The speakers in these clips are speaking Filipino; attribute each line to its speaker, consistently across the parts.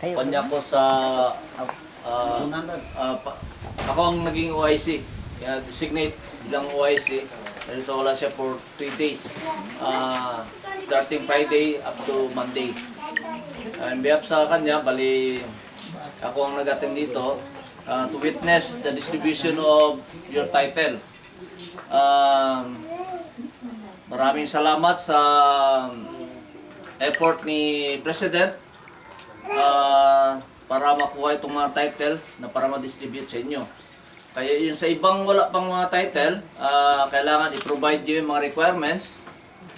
Speaker 1: kanya ko sa ah, ako ang naging OIC, designate bilang OIC dahil sa wala siya for 3 days, starting Friday up to Monday. In behalf sa kanya, bali ako ang nag-attend dito to witness the distribution of your title. Maraming salamat sa effort ni President para makuha itong mga title na para ma-distribute sa inyo. Kaya yun sa ibang wala pang mga title, kailangan i-provide nyo yung mga requirements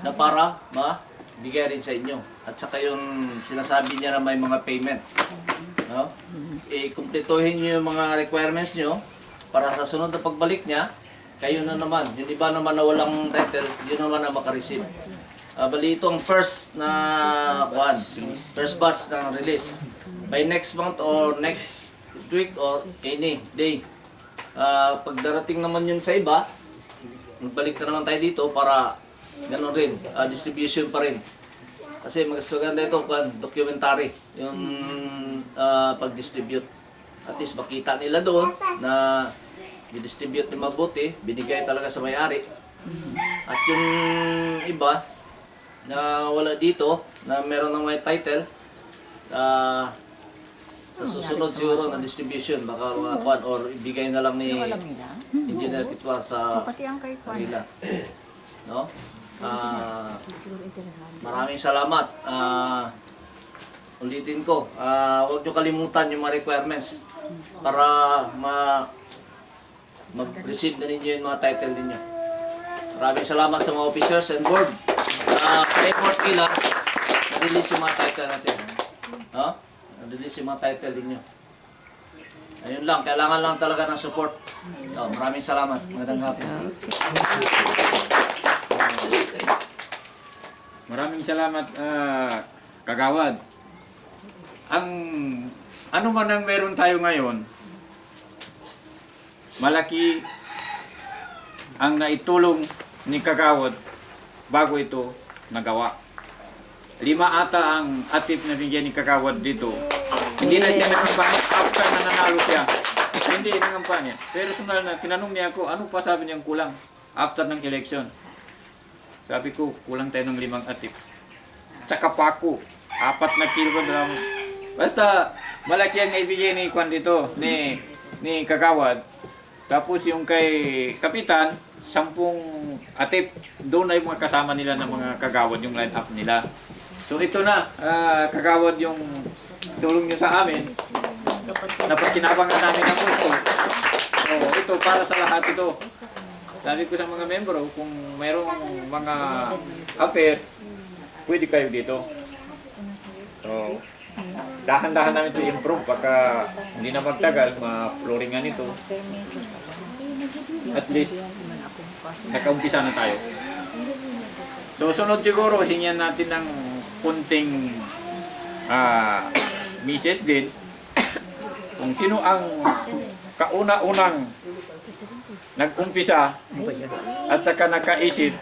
Speaker 1: na para mabigay rin sa inyo. At saka yung sinasabi niya na may mga payment. No? I-kumplituhin nyo yung mga requirements nyo para sa sunod na pagbalik niya, kayo na naman. Yung iba naman na walang title, yun naman na makareceive. Bali itong first batch ng release. By next month or next week or any day. Pag darating naman yun sa iba, magbalik na naman tayo dito para gano'n rin, distribution pa rin. Kasi maganda ito, documentary, yung pag-distribute. At least makita nila doon na i-distribute na mabuti, binigay talaga sa may-ari. At yung iba na wala dito, na meron ng may title, sa susunod siguro na distribution, baka mga kwan or ibigay na lang ni Engineer Kitwar sa kanila. No? Maraming salamat. Ulitin ko, huwag nyo kalimutan yung mga requirements para mag-receive na ninyo yung mga title ninyo. Maraming salamat sa mga officers and board. Sa effort nila, na-release yung mga title natin. No? Na-release yung mga title ninyo. Ayun lang, kailangan lang talaga ng support. Maraming salamat. Magandang hapon.
Speaker 2: Maraming salamat, Kagawad. Ano man ang meron tayo ngayon, malaki ang naitulong ni Kagawad bago ito nagawa. 5 ata ang atip na bigyan ni Kagawad dito. Hindi na siya nangkampanya after na nanalo siya. Hindi nangkampanya. Personal na tinanong niya ako, ano pa sabi niyang kulang after ng election. Sabi ko, kulang tayo ng 5 atip. Tsaka pako, 4 na kilogram. Basta malaki ang naibigay ni Kwan dito, ni Kagawad. Tapos yung kay Kapitan, 10 atip. Doon ay mga kasama nila ng mga Kagawad yung line up nila. So ito na, Kagawad yung tulong nyo sa amin. Napagkinabangan namin ang gusto. So ito, para sa lahat ito. Sabi ko sa mga membro, kung mayroong mga affair, pwede kayo dito. So, dahan-dahan namin ito improve. Baka hindi na magtagal, ma-flooringan ito. At least, nakaumpisa na tayo. So, sunod siguro, hingyan natin ng kunting misis din. Kung sino ang kauna-unang nag-umpisa at saka nakaisip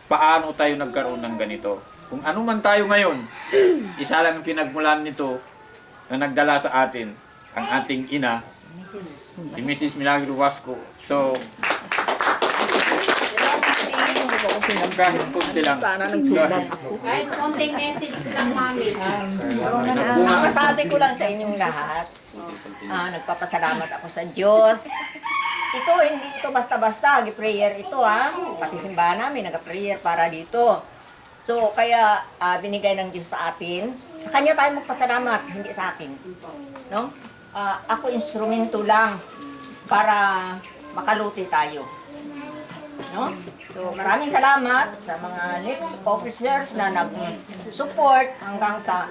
Speaker 2: paano tayo nagkaroon ng ganito. Kung ano man tayo ngayon, isa lang ang pinagmulan nito na nagdala sa atin, ang ating ina, si Mrs. Milagro Vasco. So, kahit kunti lang.
Speaker 3: Kahit konting message lang, Mami.
Speaker 4: Masabi ko lang sa inyong lahat, nagpapasalamat ako sa Diyos. Ito, hindi ito basta-basta, prayer ito pati simbahan namin, nag-prayer para dito. So, kaya binigay ng Diyos sa atin. Sa Kanya tayo magpasalamat, hindi sa akin. No? Ako instrumento lang para makaluti tayo. No? So, maraming salamat sa mga next officers na nag-support hanggang sa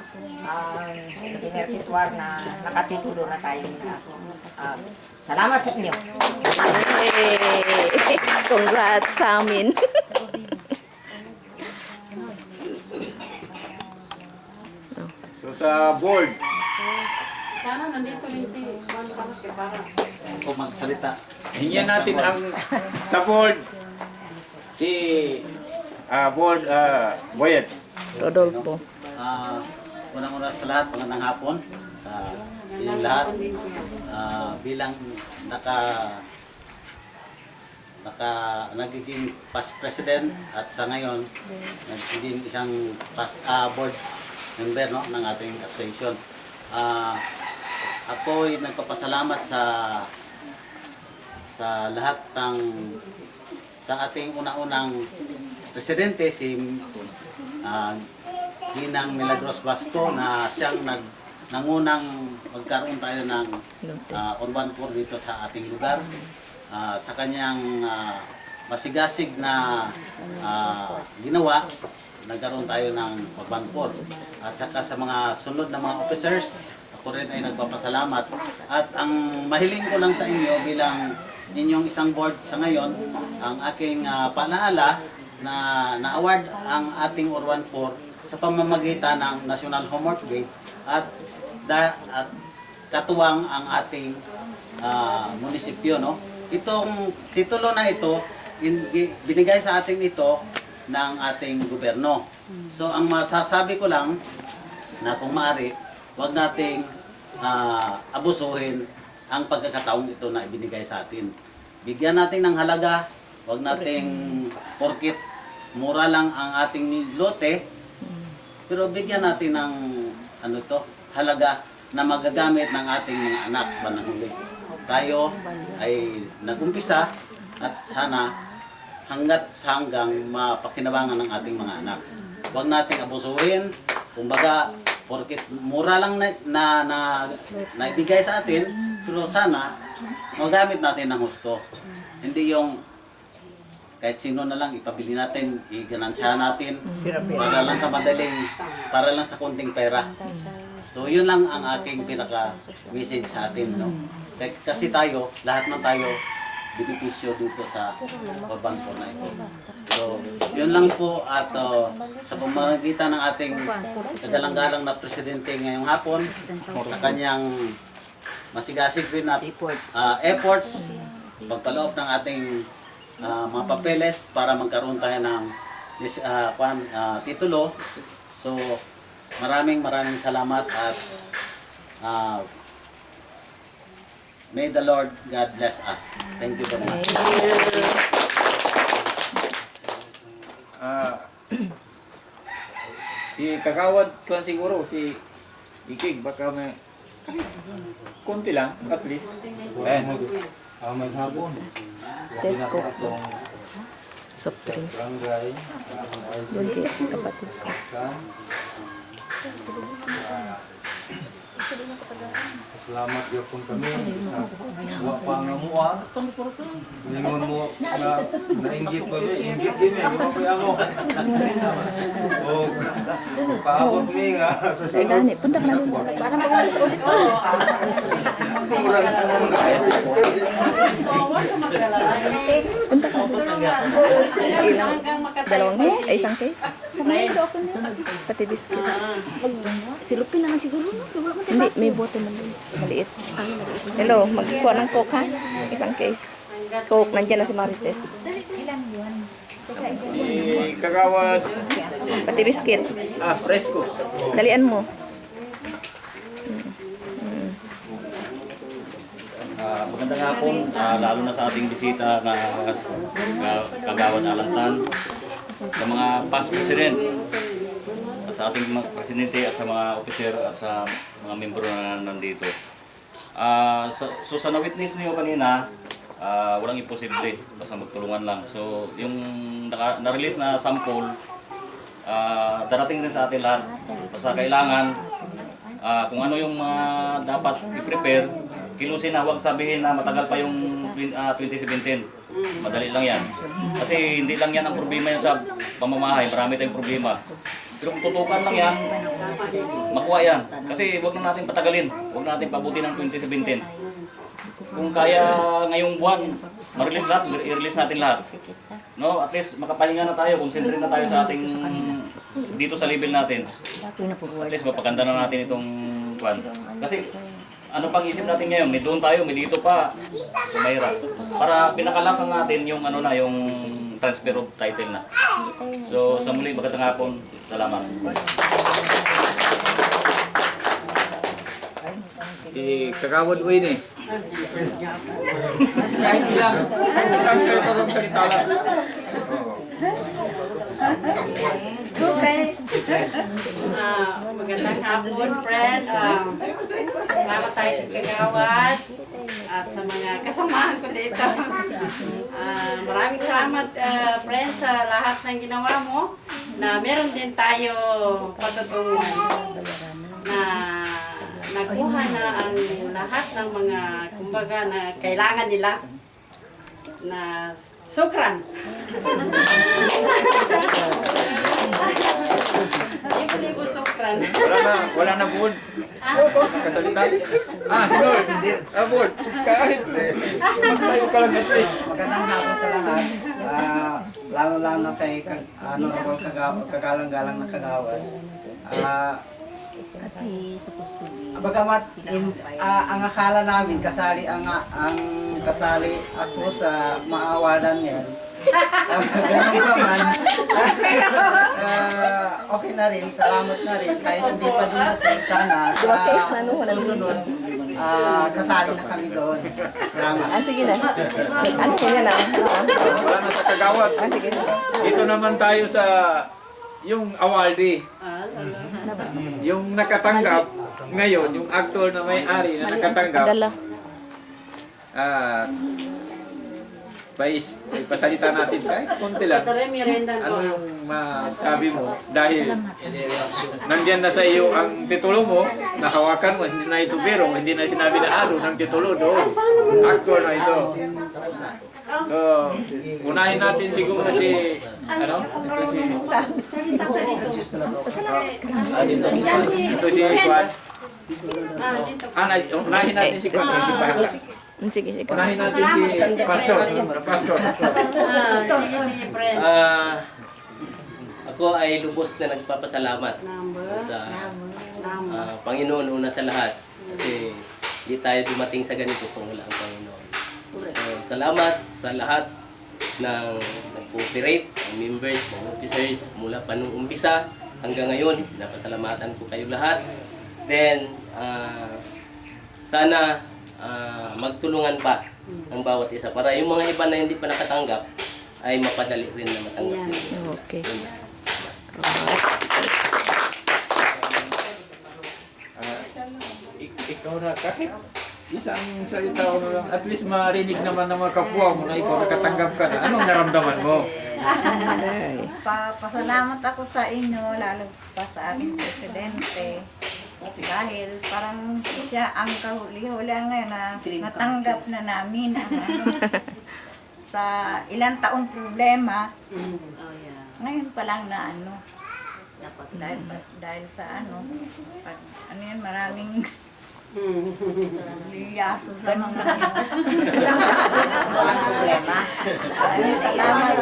Speaker 4: Engineer Kitwar na nakatitulo na tayo na. Salamat sa inyo.
Speaker 5: Congrats sa amin.
Speaker 2: So, sa board,
Speaker 3: Sana nandito rin si Juan Carlos para
Speaker 1: Kung magsalita.
Speaker 2: hingyan natin ang sa board si board Boyet.
Speaker 5: Rodolfo.
Speaker 6: unang-una sa lahat, magandang hapon sa inyong lahat. Bilang nagiging past president at sa ngayon nagiging isang past board member, no, ng ating association. Ako'y nagpapasalamat sa lahat ng sa ating unang-unang presidente, si Ginang Milagros Basco, na siyang nangunang magkaroon tayo ng urban core dito sa ating lugar. Sa kanyang masigasig na ginawa, nagkaroon tayo ng urban core. At saka sa mga sunod na mga officers, ako rin ay nagpapasalamat. At ang mahiling ko lang sa inyo bilang inyong isang board sa ngayon, ang aking paalaala na na-award ang ating urban core sa pamamagitan ng National Homework Games at katuwang ang ating munisipyo, no? Itong titulo na ito, binigay sa atin ito ng ating gobyerno. So ang masasabi ko lang na kung maaari, huwag nating abusuhin ang pagkakataong ito na ibinigay sa atin. Bigyan natin ng halaga, huwag nating porkit mura lang ang ating lote, pero bigyan natin ng halaga na magagamit ng ating mga anak bandang huli. Tayo ay nagumpisa at sana hanggang mapakinabangan ng ating mga anak. Huwag nating abusuhin, kumbaga porkit mura lang na ibigay sa atin, pero sana magamit natin ng husto. Hindi yung kahit sino na lang ipabili natin, iganansyahan natin para lang sa madaling, para lang sa konting pera. So yun lang ang aking pinaka-message sa atin, no? Kasi tayo, lahat na tayo benepisyo dito sa urban core na ito. So yun lang po, at sa pamamagitan ng ating kagalang-galang na presidente ngayong hapon, sa kanyang masigasig rin na efforts, pagpaloob ng ating mga papeles para magkaroon tayo ng titulo. So maraming salamat at may the Lord God bless us. Thank you very much.
Speaker 2: Si Kagawad kan siguro, si Ikig, baka may konti lang, at least. Ayan.
Speaker 7: Maghapon.
Speaker 5: Tesco. Soft drinks. Doon kayo sa kapatid.
Speaker 7: Salamat gyapon kami sa wa pa nga mo Lingon mo na nainggit ko inggit din eh, mo pa ako. Oh. Paabot mi nga sa
Speaker 5: Ay, gani. Punta ka na. Parang mag-ulis ulit to. Punta ka. Ilang, dalawang case? Ay, isang case? Pati biscuit. Silupin naman siguro. Hindi, may bote man doon. Maliit. Hello, magkuha ng Coke, ha? Isang case. Coke, nandiyan na si Marites.
Speaker 2: Si Kagawad,
Speaker 5: Pati biscuit.
Speaker 2: presko.
Speaker 5: Dalian mo.
Speaker 8: Magandang hapon, lalo na sa ating bisita na Kagawad Alantan, sa mga past president, at sa ating mga presidente at sa mga officer at sa mga membro na nandito. So sa na-witness niyo kanina, walang imposible, basta magtulungan lang. So yung na-release na sample, darating rin sa atin lahat. Basta kailangan, kung ano yung dapat i-prepare, kilusin na, huwag sabihin na matagal pa yung 2017. Madali lang yan. Kasi hindi lang yan ang problema yan sa pamamahay, marami tayong problema. Pero kung tutukan lang yan, makuha yan. Kasi huwag na natin patagalin, huwag na natin pabuti ng 2017. Kung kaya ngayong buwan, ma-release lahat, i-release natin lahat. No, at least makapahinga na tayo, concentrate na tayo sa ating dito sa level natin. At least mapaganda na natin itong buwan. Kasi ano pang isip natin ngayon, may doon tayo, may dito pa. So mahirap. Para pinakalasan natin yung ano na, yung transfer of title na. So sa muli, magandang hapon. Salamat.
Speaker 2: Si Kagawad Winnie. Kahit ilang, isang salita lang.
Speaker 3: Magandang hapon, friend. Salamat tayo sa Kagawad at sa mga kasamahan ko dito. Maraming salamat, friend, sa lahat ng ginawa mo na meron din tayo patutunguhan na nakuha na ang lahat ng mga kumbaga na kailangan nila na sukran. Libo-libo sukran.
Speaker 2: Wala na buod. Kasalita. Si Lord. Buod. Kahit. Magtayo ka lang at least.
Speaker 9: Magandang hapon sa lahat. Lalo-lalo na kay kagalang-galang na kagawad. Bagamat ang akala namin kasali kasali ako sa maawalan yan. Ganun naman. Okay na rin, salamat na rin kahit hindi pa dumating sana sa susunod kasali na kami doon. Salamat.
Speaker 5: Sige na. Ano ko yan
Speaker 2: Wala na sa Kagawad.
Speaker 5: Sige na.
Speaker 2: Dito naman tayo sa yung awardee. Yung nakatanggap ngayon, yung actor na may-ari na nakatanggap.
Speaker 5: Dala.
Speaker 2: Ipasalita natin kahit konti lang. Ano yung masabi mo dahil nandiyan na sa iyo ang titulo mo, nahawakan mo, hindi na ito biro, hindi na sinabi na ng titulo doon. Actor na ito. So, unahin natin siguro si, ito si, Juan. Unahin natin si Juan.
Speaker 5: Sige.
Speaker 2: Unahin natin si Pastor.
Speaker 3: Sige, friend.
Speaker 10: Ako ay lubos na nagpapasalamat sa Panginoon una sa lahat. Kasi hindi tayo dumating sa ganito kung wala ang Panginoon. Salamat sa lahat ng nag-cooperate, ng members, ng officers, mula pa nung umpisa hanggang ngayon. Napasalamatan ko kayo lahat. Then, sana magtulungan pa ang bawat isa para yung mga iba na hindi pa nakatanggap ay mapadali rin na matanggap din.
Speaker 5: Okay.
Speaker 2: Ikaw na kahit isang salita o lang, at least marinig naman ng mga kapwa mo na ikaw nakatanggap ka na. Anong naramdaman mo?
Speaker 11: Pasalamat ako sa inyo, lalo pa sa aking presidente. Dahil parang siya ang kahuli-hulihan ngayon na natanggap na namin ang sa ilang taong problema. Ngayon pa lang na dahil sa pag, yan, maraming liyaso sa mga problema. Maraming salamat.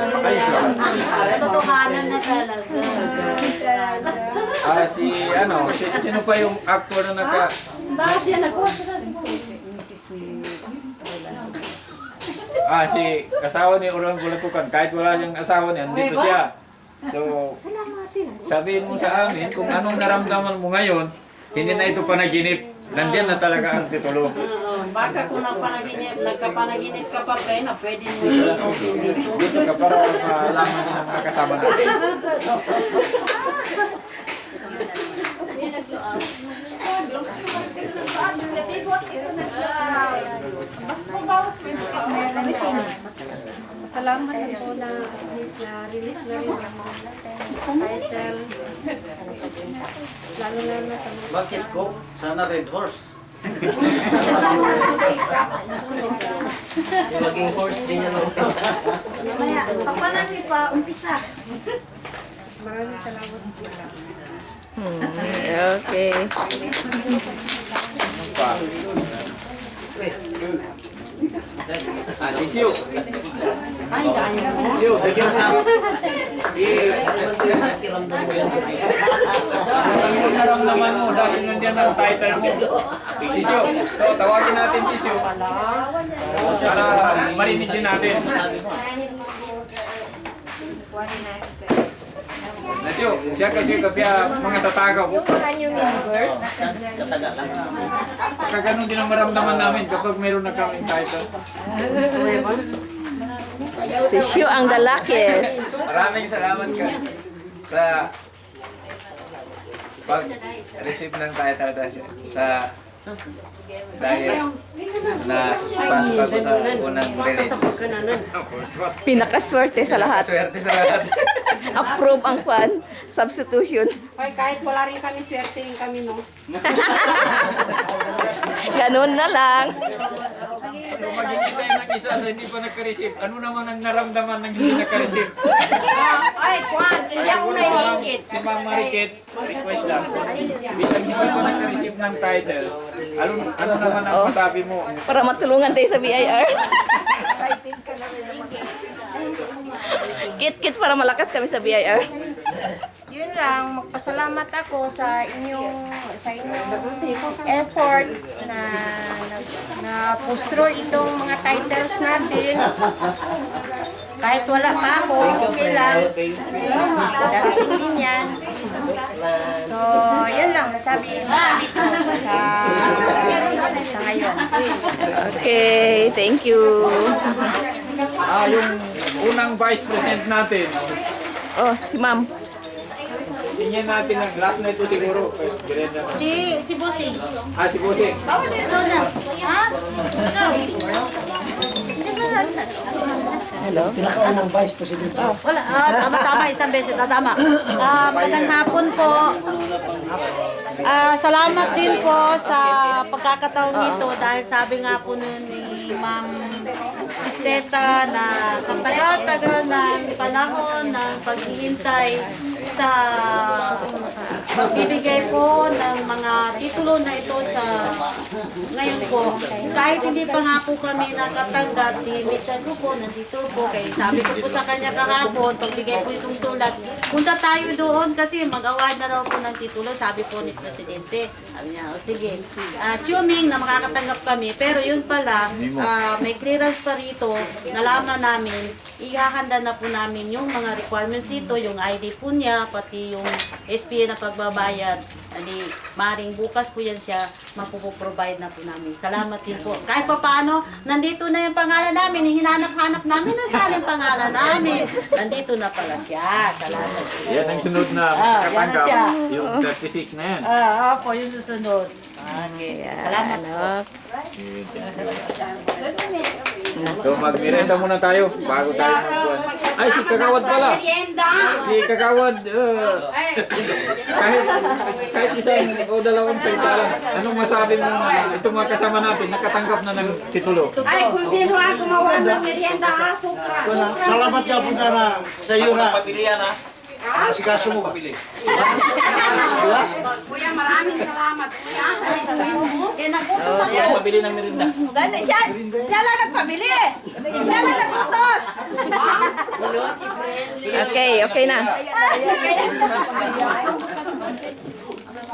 Speaker 11: Totohanan na talaga.
Speaker 2: Sino pa yung actor na
Speaker 3: Siya nagkuha
Speaker 2: si asawa ni Orlando Bulatukan. Kahit wala siyang asawa niya, dito siya. So, sabihin mo sa amin kung anong naramdaman mo ngayon, hindi na ito panaginip. Nandiyan na talaga ang titulo.
Speaker 3: Baka kung nagkapanaginip ka pa, pre, na pwede mo i-open dito.
Speaker 2: Dito ka para malaman din ang mga kasama natin.
Speaker 11: Salamat po na release na rin ang title. Lalo na sa mga
Speaker 6: Bakit ko? Sana Red Horse.
Speaker 10: Maging horse din yan.
Speaker 11: mamaya. Papanani pa, umpisa. Maraming salamat po.
Speaker 5: Okay.
Speaker 2: Sisiu.
Speaker 3: Ay, dahil mo.
Speaker 2: Sisiu, bigyan mo na. Ano naramdaman mo dahil nandiyan ang title mo? Sisiu. So, tawagin natin Sisiu. Para marinig din natin. Nasyo, siya kasi kapya mga sa tagaw.
Speaker 4: Yung mga new members,
Speaker 6: Kataga lang.
Speaker 2: Kaganon din ang maramdaman namin kapag meron na kaming title.
Speaker 5: Si Shu ang the luckiest.
Speaker 7: Maraming salamat ka sa pag-receive ng title sa dahil napasok ako sa unang release.
Speaker 5: Pinakaswerte sa lahat.
Speaker 7: Swerte sa lahat.
Speaker 5: Approve ang kwan. Substitution.
Speaker 3: Ay, kahit wala rin kami, swerte rin kami, no?
Speaker 5: Ganun na lang.
Speaker 2: Kung maghihintay ng isa sa hindi pa nagka-receive, ano naman ang naramdaman ng hindi nagka-receive?
Speaker 3: Ay, Juan, hindi ako naiingit.
Speaker 2: Si Ma'am Marikit, request lang. Bilang hindi pa nagka-receive ng title, ano naman ang masabi mo?
Speaker 5: Para matulungan tayo sa BIR. Kit-kit para malakas kami sa BIR.
Speaker 11: Yun lang, magpasalamat ako sa inyong effort na pustro itong mga titles natin. Kahit wala pa ako, okay lang. Darating din yan. So, yun lang, nasabi ko sa ngayon.
Speaker 5: Okay, thank you.
Speaker 2: Yung unang vice president natin,
Speaker 5: Oh, si ma'am.
Speaker 2: tingnan natin ang last na ito siguro. Direnda na.
Speaker 11: Si Bossing.
Speaker 2: Si Busing.
Speaker 5: Hello.
Speaker 9: Pinakaunang vice president.
Speaker 11: Wala, tama, isang beses, tama. Magandang hapon po. Salamat din po sa pagkakataon nito dahil sabi nga po nun ni Ma'am Esteta na sa tagal-tagal ng panahon ng paghihintay sa pagbibigay po ng mga titulo na ito sa ngayon po. Kahit hindi pa nga po kami nakatanggap, si Mr. Grupo nandito po. Kaya sabi ko po sa kanya kahapon, pagbigay po itong sulat, punta tayo doon kasi mag-award na raw po ng titulo, sabi po ni Presidente. Sabi niya, o sige, assuming na makakatanggap kami, pero yun pala, may clearance pa rito, nalaman namin, ihahanda na po namin yung mga requirements dito, yung ID po niya, pati yung SPA na pagbabayad. Ani, maring bukas po yan siya, magpuprovide na po namin. Salamat din po. Kahit pa paano, nandito na yung pangalan namin, hinanap-hanap namin na saan yung pangalan namin. Nandito na pala siya. Salamat po.
Speaker 2: Yan ang sunod na
Speaker 11: yan na
Speaker 2: katanggap.
Speaker 11: siya.
Speaker 2: Yung 36 na yan.
Speaker 11: Opo, yung susunod. Okay, salamat po.
Speaker 2: So magmirenda muna tayo bago tayo magkuhan. Ay, si Kagawad pala. Si Kagawad, kahit isang o dalawang salita lang. Anong masabi mo na itong mga kasama natin nakatanggap na ng titulo?
Speaker 3: Ay, kung sino ang gumawa ng merienda, sukra.
Speaker 9: Salamat ka po na sa iyo na.
Speaker 7: Pabilihan ha.
Speaker 9: Asikaso mo.
Speaker 7: Pabili.
Speaker 3: Kuya, maraming salamat. Kuya,
Speaker 7: Pabili ng merinda.
Speaker 4: gano'n siya lang nagpabili. Siya lang nagputos.
Speaker 5: Okay, okay na.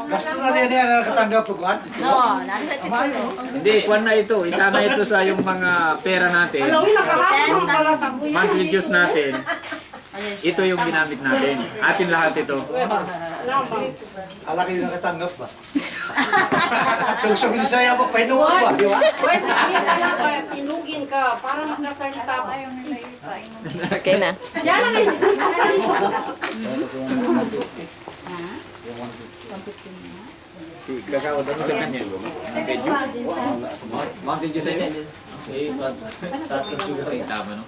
Speaker 9: Gasto na rin yan na nakatanggap po kuhan.
Speaker 4: No, nasa titulo.
Speaker 2: Hindi, kuhan na ito. Isa na ito sa yung mga pera natin. Monthly dues natin. Ito yung ginamit natin. Atin lahat ito.
Speaker 9: Alaki yung nakatanggap ba? Kung sabi niya sa'yo ako, painuwa ba? Di ba?
Speaker 3: Kuya, sabihin ka lang ba, tinugin ka para makasalita ba?
Speaker 5: Okay na.
Speaker 3: Siya lang ay makasalita.
Speaker 2: Kagawad ano sa kanya? Mountain Dew sa inyo? Tama no?